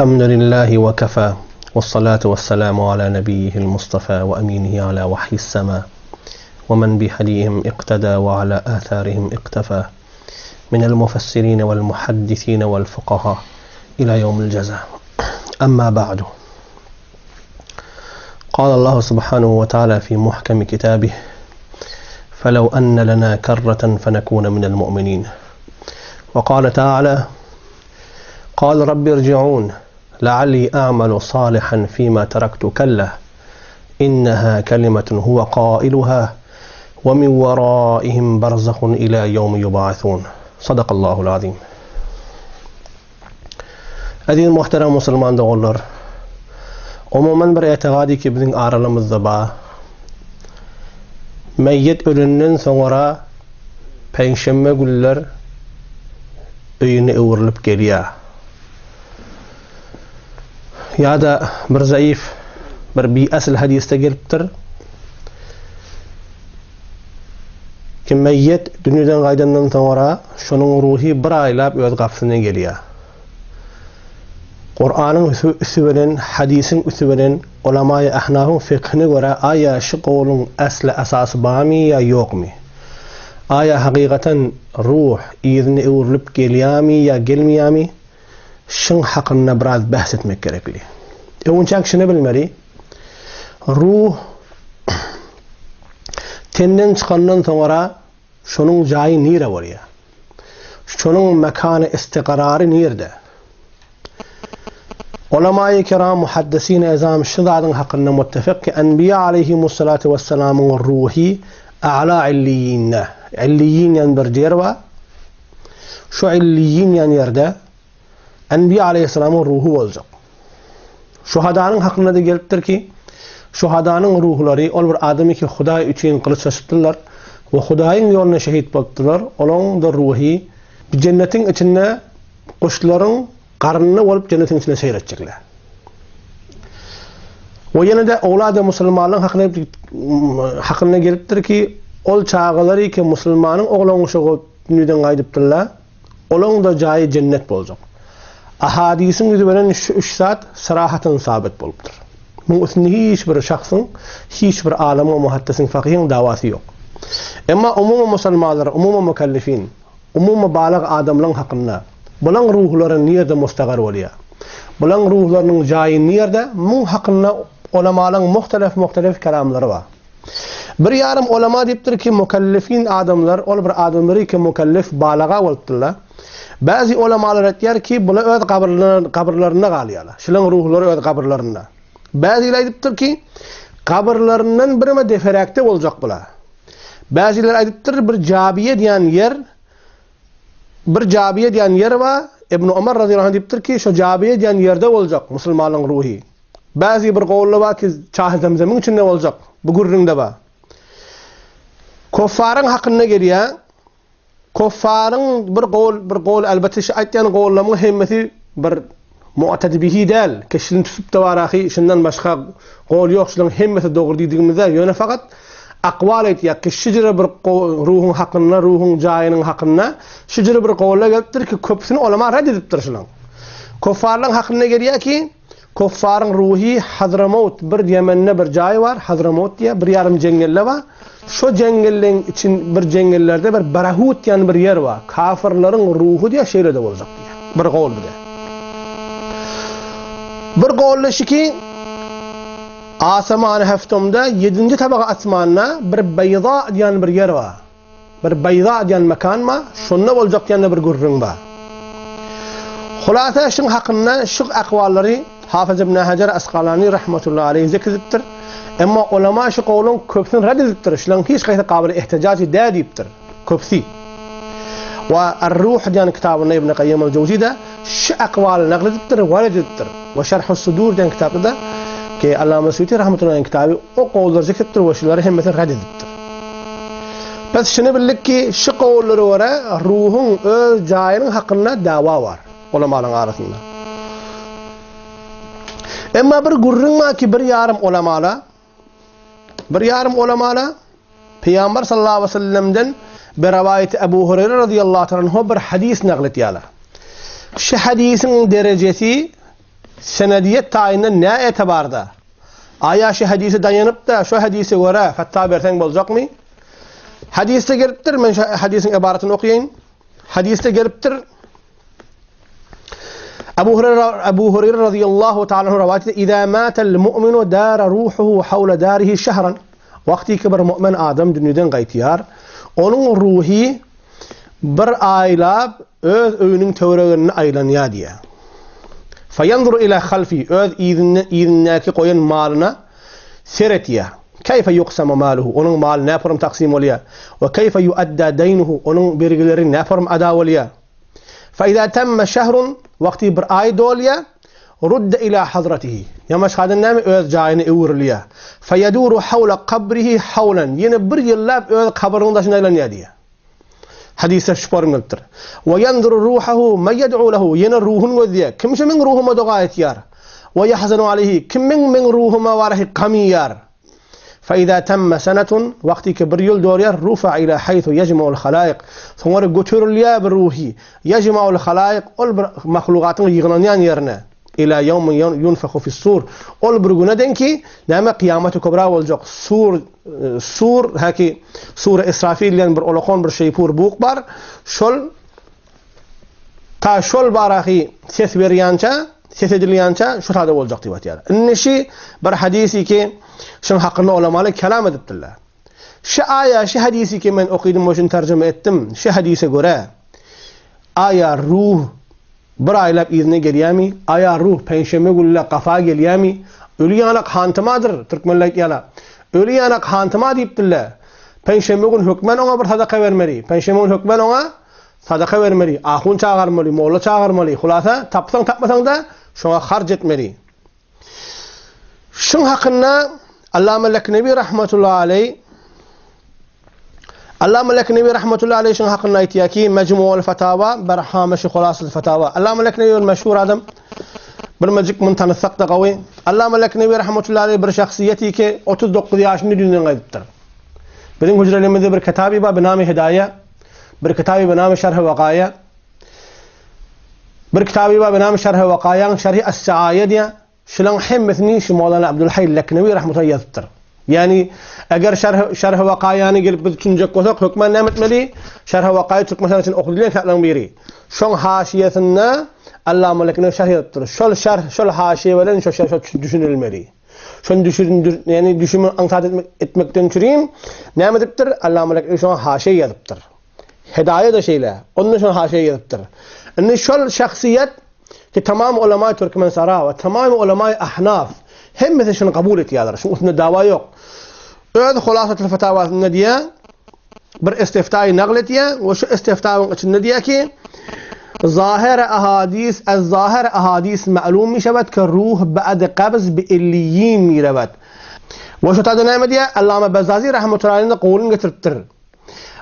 الحمد لله وكفى والصلاة والسلام على نبيه المصطفى وأمينه على وحي السماء ومن بهديهم اقتدى وعلى آثارهم اقتفى من المفسرين والمحدثين والفقهاء إلى يوم الجزاء. أما بعد، قال الله سبحانه وتعالى في محكم كتابه: فلو أن لنا كرة فنكون من المؤمنين. وقال تعالى: قال رب ارجعون لعلي أعمل صالحا فيما تركت كلا إنها كلمة هو قائلها ومن ورائهم برزخ إلى يوم يبعثون. صدق الله العظيم. Aziz muhterem Müslüman doğullar, umuman bir etiqadi ki bizim aralarımızda ba meyyit ölünden sonra Perşembe günler öyüne öğürülüp geliyor. Ya da bir zayıf bir asıl hadiste geliptir ki meyyit dünyadan qaydandan sonra şunun ruhi bir aylap öz qapısına geliyor. Kur'an'ın üsübünün, hadisin üsübünün, ulama-i ahnafın fiqhine göre aya şu qolun aslı asası var mı ya yok mu? Aya hakikaten ruh izni öğürülüp geliyor mu ya gelmiyor mu? Şun hakkında biraz bahsetmek gerekli. Önce şunu bilmeli. Ruh tenden çıkandan sonra şunun cayı nere var ya? Şunun mekanı istiqrarı nerede? Ulema-i kiram, muhaddisin azam şidadın hakkında muttefik ki Enbiya aleyhimussalatu vesselamın ruhi a'la illiyinne. İlliyin yan bir yer var. Şu illiyin yan yerde Enbiya aleyhisselamın ruhu olacak. Şuhadanın hakkında da geliptir ki şuhadanın ruhları ol bir adamı ki Huday üçün kılıç saçıptılar ve Hudayın yoluna şehit baktılar. Onun da ruhi bir cennetin içinde kuşların karnına olup cennetin içine seyredecekler. Ve yine de oğlada Müslümanların hakkında geliptir ki ol çağıları ki Müslümanın oğlanı şu dünyadan kaydıptırlar. Onun da cayı cennet olacak. Ahadisin yüzünden şu 3 saat sırahaten sabit buluptur. Bu üstünde hiçbir şahsın, hiçbir alemin, muhaddisin, fakihin davası yok. Ama umuma Müslümanlar, umuma mükellefin, umuma balık adamların hakkında bulan ruhların nerede müstakar oluyor? Bulan ruhlarının cayı nerede? Bu hakkında ulemaların muhtelif kelamları var. Bir yarım ulema deyiptir ki mükellefin adamlar, ol bir adamları ki mükellef balığa olupturlar. Bazı ulemalar etyer ki bula öz kabirlerine qalıyorlar. Şulan ruhları öz kabirlerine. Bazılar aytıptır ki kabirlerinden birime deferakte olacak bula. Bazılar aytıptır bir Cabiye diyen yer var. İbn Ömer radıyallahu anh deyiptir ki şu Cabiye diyen yerde olacak Müslümanın ruhi. Bazı bir qovlu var ki Çah Zemzem'in içinde olacak. Bu gurrinde var. Kuffarın hakkında geliyor. Kuffarın bir qol elbette şu aytyan qollamın hemmeti bir mu'tad bihi del. Keşin tutup da var ahi, şundan başka qol yok, şunun hemmeti doğru dediğimizde yöne fakat aqval aytyak ki şicre bir ruhun hakkında, ruhun cayının hakkında şicre bir qolla geliptir ki köpsini ulama rad ediptir şunun. Kuffarın hakkında geliyor ki kuffarın ruhi Hadramavt bir Yemen'de bir cayı var. Hadramavt diye bir yarım cengelle var. Şu cengellerin için bir cengellerde bir Barahut yani bir yer var. Kafirlerin ruhu diye şeyle de olacak diye. Bir qol bir de. Bir qolleşi ki asaman haftamda 7. tabaka asmanına bir bayda yani bir yer var. Bir bayda yani mekan var. Şununla olacak yani bir gurrun var. Hulasa şun hakkında şu akvalları Hafız ibn Hacer Asqalani rahmetullahi aleyhi zikrettir. Ama ulema şu qolun köpsün rad ediptir. Şulan hiç qayta qabil ihticaci da deyiptir. Köpsi. Ve Er-Ruh diyen kitabında İbn Qayyim el-Cevzi'de şu akval naql ediptir, var ediptir. Ve Şerh-ü Sudur diyen kitabında ki Allame Suyuti rahmetullahi aleyhi kitabı o qolları zikrettir ve şuları hemmeti rad ediptir. Biz şunu bildik ki şu qolları var, ruhun öz cayının hakkında dava var ulemaların arasında. Ama bir gurrun var ki bir yarım ulemala Peygamber sallallahu aleyhi ve sellem'den bir rivayet Ebu Hureyre radıyallahu anh bir hadis naql ettiler. Şu hadisin derecesi senediyet tayininden ne etibarda? Aya şu hadisi dayanıp da şu hadisi göre fetva bersen bolacak mı? Hadiste geliptir, men hadisin ibaretini okuyayım. Hadiste geliptir. Ebu Hureyre radıyallahu ta'ala anhu rivayet ediyor. İza matel mu'minu dara ruhuhu havle darihi şehran. Vakti ki bir mümin adam dünyadan qaytiyar. Onun ruhi bir aylab öz öyünün töreğini aylanıya diye. Fayanzuru ila halfi öz idinaki koyan malına seretiye. Keyfe yuqsama maluhu, onun malı ne yaparım taksim oluyor. Ve keyfe yuadda deynuhu, onun vergileri ne yaparım ada oluyor. فإذا تم شهر وقت bir ay doluyor, rudda ila hazratihi. Yamaş kadın nemi öz cayını evriliyor. Feyeduru havla kabrihi havlen. Yine bir yıllab öz kabrının taşına aylanıyor diye. Hadise şu parımlıktır. Ve yanduru ruhahu me yed'u lehu. Yine ruhun gözüyor. Kim şu min ruhuma dua etiyar. Ve yahzanu aleyhi. Kim min ruhuma varahi kamiyar. فإذا تم سنة وقت كبر يلدورير رفع إلى حيث يجمع الخلائق ثم قتر ليا بروحي يجمع الخلائق مخلوقات يغنيان يرنا إلى يوم ينفخ في الصور برغنا دنكي نعم قيامة كبرى والجق صور هكي صور إسرافيل لين بر أولقون بر شيپور بوق بار شل تا شل باراخي سيس بريانچا سيس دليانچا شو هذا والجق تبات يالا النشي بر حديثي كي شن حقنا علماء كلام ادبت الله شو آية شو حديثي كي من أقيد موشن ترجمة اتم شو حديثي قرأ آية روح برای لب ایزنه گلیامی آیا روح پنجشنبه گل قفا گلیامی öliyanak hantamadır Türkmenlik yala öliyanak hantama deyip dille peyşembe gün hükmen ona bir sadaka vermeli peyşembe gün hükmen ona sadaka vermeli ahun çağırmalı molla çağırmalı hulasa tapsan tapmasan da şuna harc etmeli şun hakkında Allame Leknevi rahmetullahi aleyh Allame Leknevi rahmetullahi aleyh şun hakkında itiyaki Mecmu'ul Fetava berhameşi hulasıl fetava Allame Leknevi meşhur adam برمجك من تنسق قوي علامة الأكنبي رحمة الله عليه برشخصيتي كي 39 yaşında dünyaya gittir. Benim hücrelerimde bir kitabı var benamı Hidayet, bir kitabı benamı Şerh Vakaya, bir kitabı var benamı Şerh Vakaya, Şerh Es-Saayediye, şulan hemmesini şu Mevlana Abdülhayy el-Leknevi rahmetullahi yazıttır. Yani eğer Şerh Vakaya'nı gelip biz düşünecek olsak hükmen ne etmeli? Şerh Vakaya Türkmen için okuduğun katlan biri. Şun haşiyesinde Allame Leknevi şerh yaptırır. Şol haşiye veren şol düşünülmeli. Şol yani düşünme antat etmekten çürüyüm. Ne ediptir? Allame Leknevi şol haşiye yazıptır. Hidayet de şeyle. Onun şol haşiye yazıptır. Yani şol şahsiyet ki tamam ulema Türkmen sara ve tamam ulema ahnaf hem mesela şunu kabul etiyorlar. Şunun üstünde dava yok. Öyle hulasat fetavasında diye bir istiftayı nakletiyor ve şu istiftanın içinde diyor ki ظاهر أحاديث الظاهر أحاديث معلوم مشابت كالروح بعد قبض بإليين ميربت وشو تادنا مديا علامة بزازي رحمة الله عليه قولن قترتر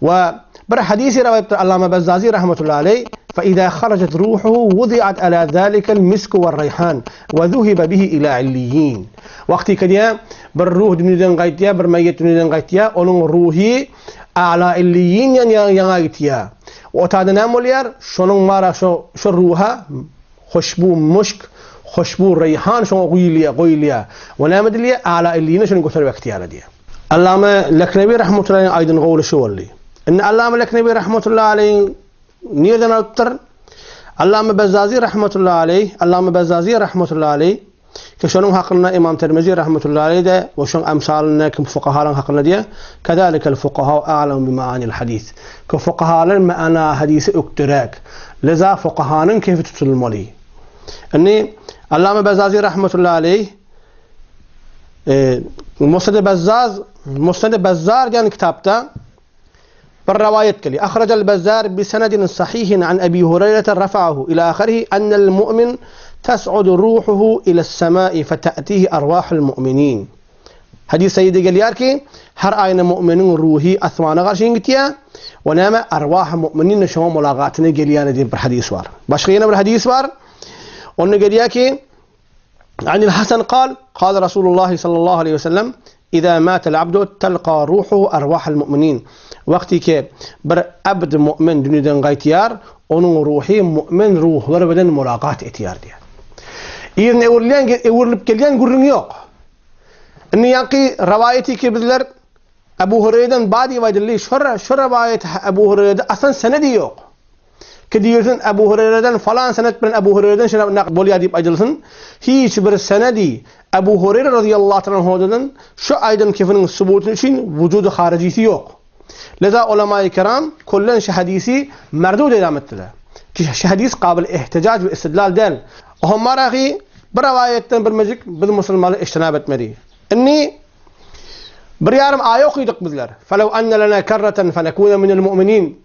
وبر حديث رواية علامة بزازي رحمة الله عليه فإذا خرجت روحه وضعت على ذلك المسك والريحان وذهب به إلى عليين وقت كديا بالروح دنيدن غايتيا برميت دنيدن غايتيا onun ruhi أعلى إليين ينغايتيا وتعدنا موليار شنون مارا شو روحا خشبو مشك خشبو ريحان شو قويليا ونامد لي على اللي نشن قتل وقتي على دي علامة لكنبي رحمة الله عليه أيضا قول شو اللي إن علامة لكنبي رحمة الله عليه نيردنا أكتر علامة بزازي رحمة الله عليه علامة بزازي رحمة الله عليه كشلون حقنا إمام ترمذي رحمة الله عليه ده وشون أمثالنا كفقهاء حقنا دي كذلك الفقهاء أعلم بمعاني الحديث كفقهاء معنا حديث اكتراك لذا فقهاء كيف تسلم عليه أني علامة بزازي رحمة الله عليه مسند بزار يعني كتابته بالرواية كلي أخرج البزار بسند صحيح عن أبي هريرة رفعه إلى آخره أن المؤمن تسعد روحه إلى السماء فتأتيه أرواح المؤمنين حديث سيدي قال ياركي هر آينا مؤمنين روحي أثمان غرشين قتيا ونام أرواح مؤمنين شو ملاقاتنا قال يانا دي بالحديث وار باشخينا بالحديث وار ونقول قال ياكي عن الحسن قال رسول الله صلى الله عليه وسلم إذا مات العبد تلقى روحه أرواح المؤمنين وقتي كي بر عبد مؤمن دنيدن غايتيار onun ruhi mümin ruhları beden mulakat etiyar diye. İyirni evurlip gelyen gurrun yok. İnni yanki rivayeti ki bizler Ebu Hureyre'den badi vaydilli şu rivayet Ebu Hureyre'de asan senedi yok. Ki diyorsun Ebu Hureyre'den falan senet bilen Ebu Hureyre'den şuna bolya deyip aydılsın. Hiç bir senedi Ebu Hureyre radıyallahu anh'dan şu aydın kefinin subutun için vücudu haricisi yok. Leza ulema-i kiram kullen şu hadisi merdud edam ettiler. Ki şu hadis kabil ihticac ve istidlal değil. Onlar ahi bir rivayetten bir mecik biz Müslümanlar iştinab etmeli. İnni bir yarım ayet okuduk bizler. Felev enne lena kerreten fenekune minel mu'minin.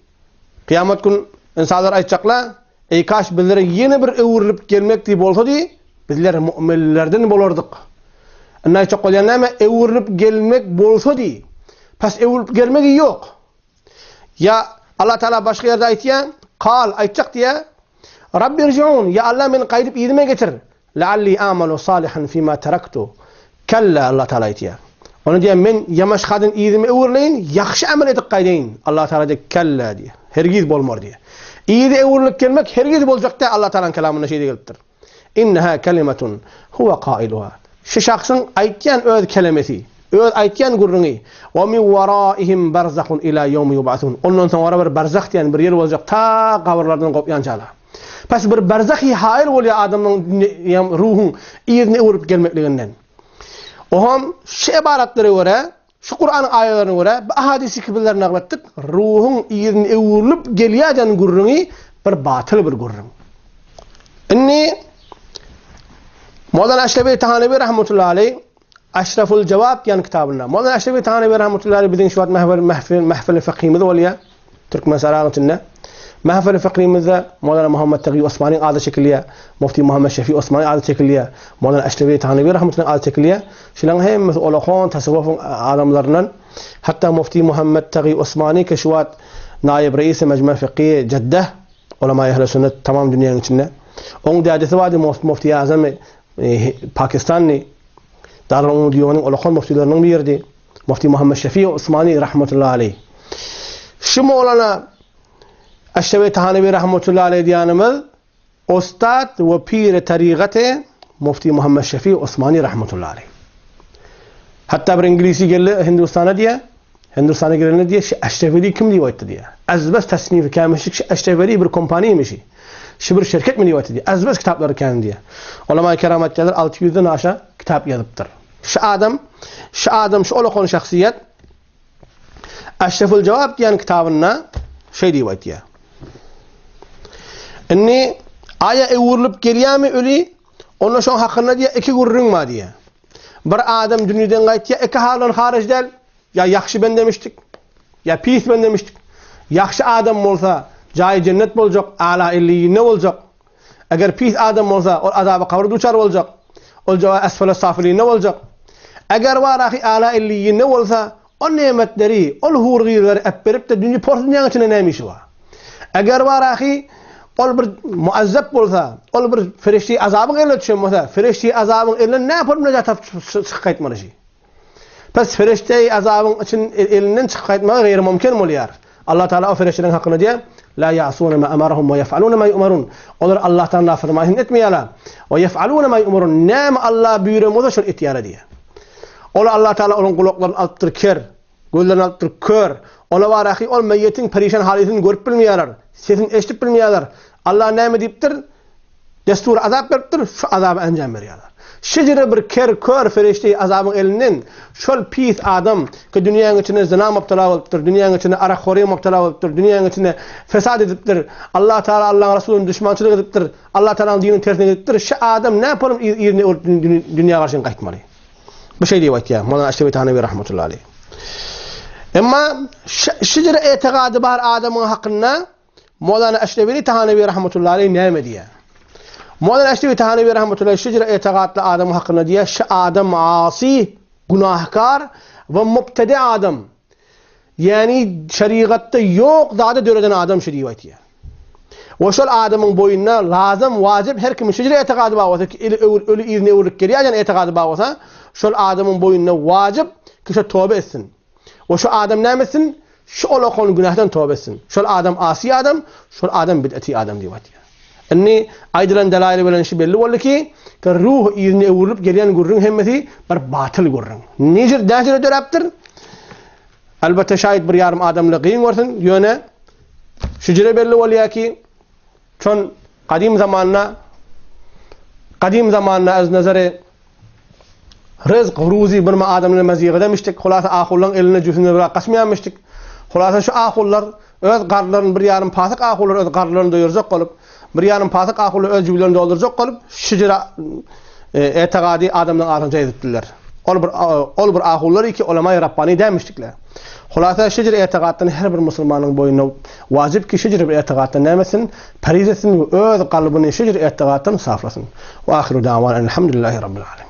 Kıyamet gün insanlar aytacaklar. Ey kaş bizlere yeni bir evrilip gelmek deyip olsa di bizler müminlerden bolardık. İnni aytacak olyanlar ama evrilip gelmek bolsa di. Pas evrilip gelmek yok. Ya Allah Teala başka yerde aytıyor. Kal aytacak diye. Rabbi irci'un ya Allah beni kaydip iyiliğime getir. Lealli amalu salihan fima teraktu. Kalla Allah Teala aytıyor. Onu diye men yamaş kadın iyiliğime evrileyin. Yaxşı amel edip kaydeyin. Allah Teala diye kalla diye. Hergiz bolmar diye. İyi de evrilip gelmek hergiz bolacak da Allah Teala'nın kelamına şey geliptir. İnneha kelimetun huve kailuha. Şu şahsın aytyan öz kelimesi. Öz aytyan gurrunu. Ve min varaihim barzakun ila yevmi yub'atun. Ondan sonra bir barzak diyen bir yer olacak. Ta kavrlardan kopyan çala. Pes bir barzakhi hail oluyor adamın ruhun iyiliğine evrilip gelmekliğinden. Oham şu ibaretlere göre, şu Kur'an ayetlerine göre, bu ahadisi kibirlerini naklettik, ruhun iyiliğine evrilip geliyeden gurrunu bir batıl bir gurrun. İnni Mevlana Eşrefi Tahanevi rahmetullahi aleyh Eşreful Cevap yan kitabında. Mevlana Eşrefi Tahanevi rahmetullahi aleyh bizim şu an mahfil fıkhimizde oluyor. Türkmen sarağıtında. Mahfil fıkhimizde Mevlana Muhammed Taghi Osmani adı çekiliyor. Mufti Muhammed Şefi Osmani adı çekiliyor. Mevlana Eşrefi Tahanevi rahmetullahi adı çekiliyor. Şilan hem olağan tasavvufun adamlarından hatta Mufti Muhammed Taghi Osmani ki şu an naib reis mecmu fıkhi Jeddah ulema ehl sünnet tamam dünyanın içinde. Onun dadesi vardı Mufti Azam Pakistanlı Darul Divan'ın olağan muftilerinden biriydi. Mufti Muhammed Şefi Osmani rahmetullahi aleyh. Şu Mevlana Eşrefi Tahanevi rahmetullahi aleyh diyanımız Ustad ve pir tarikati Mufti Muhammed Şefi Osmani rahmetullahi aleyh. Hatta bir İngilizce geldi Hindistan'a diye. Hindistan'a gelene diye Eşrefili kim rivayet diye. Azbas tasnifi kamışlık Eşrefili bir kompaniymiş. Şu bir şirket mi rivayet diye. Azbas kitapları kendi diye. Ulema-i kiram ettiler 600'den aşağı kitap yazıptır. Şu adam şu olağan şahsiyet Eşreful Cevap diyen kitabına şey rivayet diye. İnni aya evrilip geliyemi öli onun şu hakkında diye iki gurrun var diye. Bir adam dünyadan gayet ya iki halın hariç değil. Ya yaxşı ben demiştik. Ya pis ben demiştik. Yaxşı adam olsa cayı cennet olacak. Ala illiyin ne olacak? Eğer pis adam olsa o azabı kabr duçar olacak. Olacağı esfele safiliyin ne olacak? Eğer var ahi ala illiyin ne olsa o nimetleri, o hurgirleri epperip de dünya portunyan içine neymiş var? Eğer var ahi ol bir muazzab olsa, ol bir ferişti azabın eline düşmese, ferişti azabın eline ne yapıp necata çıkaytmalı şey? Pes ferişti azabın için elinden çıkaytmalı gayri mümkün mü oluyor? Allah Teala o feriştinin hakkını diye la ya'suna ma amarahum ve yef'aluna ma yu'marun. Onlar Allah'tan nafırmayın etmiyorlar. Ve yef'aluna ma yu'marun. Nem Allah buyuruyor şunu ihtiyar diye. Ola Allah Teala onun kulaklarını alttır ker, gözlerini alttır kör. Ola var ahi ol meyyetin perişan halini görüp bilmiyorlar. Sesini eşitip bilmiyorlar. Allah ne deyiptir? Destur azap veriptir, şu azabı encam veriyorlar. Şecere bir kör ferişte azabın elinden şol pis adam ki dünyanın içine zina mubtala oluptur, dünyanın içine arakxori mubtala oluptur, dünyanın içine fesad ediptir. Allah Teala Allah'ın Resulü'nün düşmançılık ediptir. Allah Teala'nın dinini tersine ediptir. Şu adam ne yapalım dünya karşısına qaytmalı. Bu şey diyeyim ya. Mevlana Eşrefi Tahanevi rahmetullahi aleyh. Ama şecere itiqadı var adamın hakkında Mevlana Eşrefi Tahanevi rahmetullahi aleyh ne diye. Mevlana Eşrefi Tahanevi rahmetullahi şecere itiqadlı adamın hakkında diye şu adam asi, günahkar ve mubtedi adam. Yani şeriatta yok daha döreden adam şu rivayet ya. Ve şu adamın boyunna lazım, vacip her kimin şecere itiqadı bağlasa ki ölü izne uğurluk geliyor yani itiqadı bağlasa şu adamın boyunna vacip ki şu tövbe etsin. Ve şu adam ne etsin? Şu olağan günahdan tövbe etsin. Şu adam asi adam, şu adam bid'ati adam rivayet ya. Inni aydılan delaili bilen işi belli oldu ki ruh izine uğrup gelen gurrun hemmeti bir batıl gurrun. Necir däşere döraptır? Elbette şayet bir yarım adamla kıyın görsün yöne şücre belli oluyor ki çon kadim zamanna az nazarı rızk ruzi bir adamla maziye demiştik. Hulasa ahullan eline cüsünü bırak kasmayamıştık. Hulasa şu ahullar öz qarlarını bir yarım pasak ahullar öz qarlarını doyuracak olup bir yarım pasak ahullar öz cüblerini dolduracak olup şücre etikadi adamdan arınca ediptiler. Ol bir ahullar iki ulema-i Rabbani demiştikler. Hulasa şücre etikadını her bir Müslümanın boyuna vacip ki şücre bir etikadını nemesin, perizesin ve öz kalbini şücre etikadını saflasın. Ve ahiru davan elhamdülillahi rabbil alemin.